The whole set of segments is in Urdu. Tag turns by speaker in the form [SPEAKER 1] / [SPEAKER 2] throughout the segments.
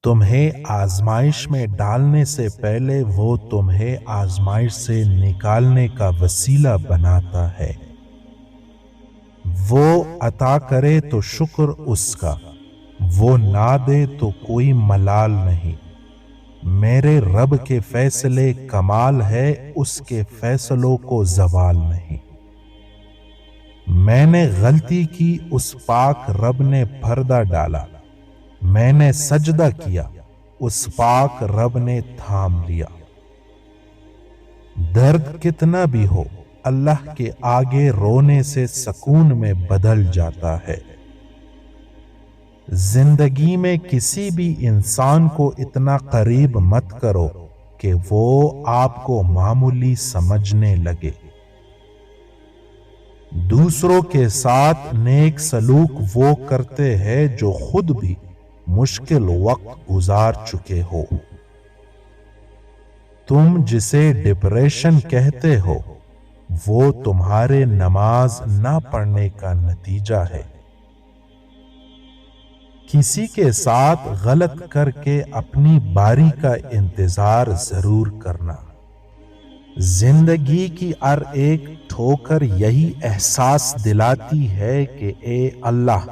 [SPEAKER 1] تمہیں آزمائش میں ڈالنے سے پہلے وہ تمہیں آزمائش سے نکالنے کا وسیلہ بناتا ہے۔ وہ عطا کرے تو شکر اس کا، وہ نہ دے تو کوئی ملال نہیں۔ میرے رب کے فیصلے کمال ہے، اس کے فیصلوں کو زوال نہیں۔ میں نے غلطی کی، اس پاک رب نے پردہ ڈالا۔ میں نے سجدہ کیا، اس پاک رب نے تھام لیا۔ درد کتنا بھی ہو، اللہ کے آگے رونے سے سکون میں بدل جاتا ہے۔ زندگی میں کسی بھی انسان کو اتنا قریب مت کرو کہ وہ آپ کو معمولی سمجھنے لگے۔ دوسروں کے ساتھ نیک سلوک وہ کرتے ہیں جو خود بھی مشکل وقت گزار چکے ہو۔ تم جسے ڈپریشن کہتے ہو، وہ تمہارے نماز نہ پڑھنے کا نتیجہ ہے۔ کسی کے ساتھ غلط کر کے اپنی باری کا انتظار ضرور کرنا۔ زندگی کی ہر ایک ٹھوکر یہی احساس دلاتی ہے کہ اے اللہ،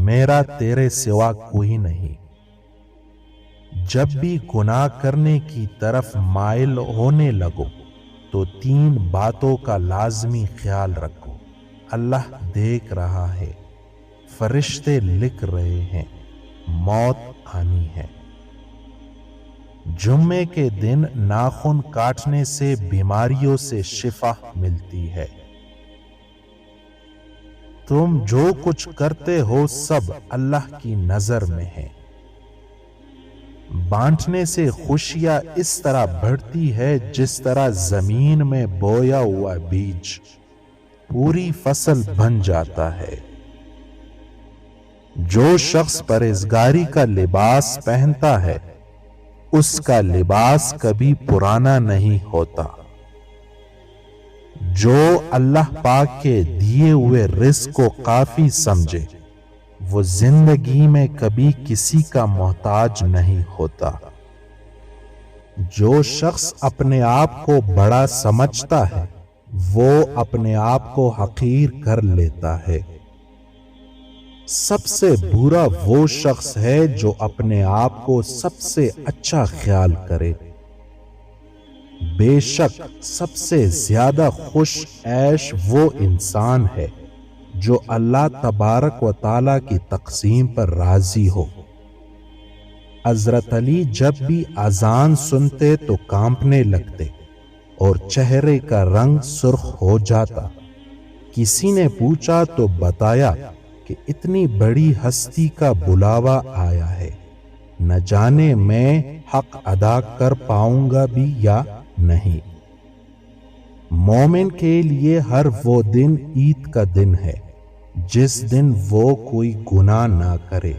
[SPEAKER 1] میرا تیرے سوا کوئی نہیں۔ جب بھی گناہ کرنے کی طرف مائل ہونے لگو تو 3 باتوں کا لازمی خیال رکھو۔ اللہ دیکھ رہا ہے، فرشتے لکھ رہے ہیں، موت آنی ہے۔ جمعے کے دن ناخن کاٹنے سے بیماریوں سے شفا ملتی ہے۔ تم جو کچھ کرتے ہو سب اللہ کی نظر میں ہے۔ بانٹنے سے خوشیاں اس طرح بڑھتی ہے جس طرح زمین میں بویا ہوا بیج پوری فصل بن جاتا ہے۔ جو شخص پرہیزگاری کا لباس پہنتا ہے، اس کا لباس کبھی پرانا نہیں ہوتا۔ جو اللہ پاک کے دیے ہوئے رزق کو کافی سمجھے، وہ زندگی میں کبھی کسی کا محتاج نہیں ہوتا۔ جو شخص اپنے آپ کو بڑا سمجھتا ہے، وہ اپنے آپ کو حقیر کر لیتا ہے۔ سب سے برا وہ شخص ہے جو اپنے آپ کو سب سے اچھا خیال کرے۔ بے شک سب سے زیادہ خوش عیش وہ انسان ہے جو اللہ تبارک و تعالیٰ کی تقسیم پر راضی ہو۔ حضرت علی جب بھی اذان سنتے تو کانپنے لگتے اور چہرے کا رنگ سرخ ہو جاتا۔ کسی نے پوچھا تو بتایا کہ اتنی بڑی ہستی کا بلاوا آیا ہے، نہ جانے میں حق ادا کر پاؤں گا بھی یا نہیں۔ مومن کے لیے ہر وہ دن عید کا دن ہے جس دن وہ کوئی گناہ نہ کرے۔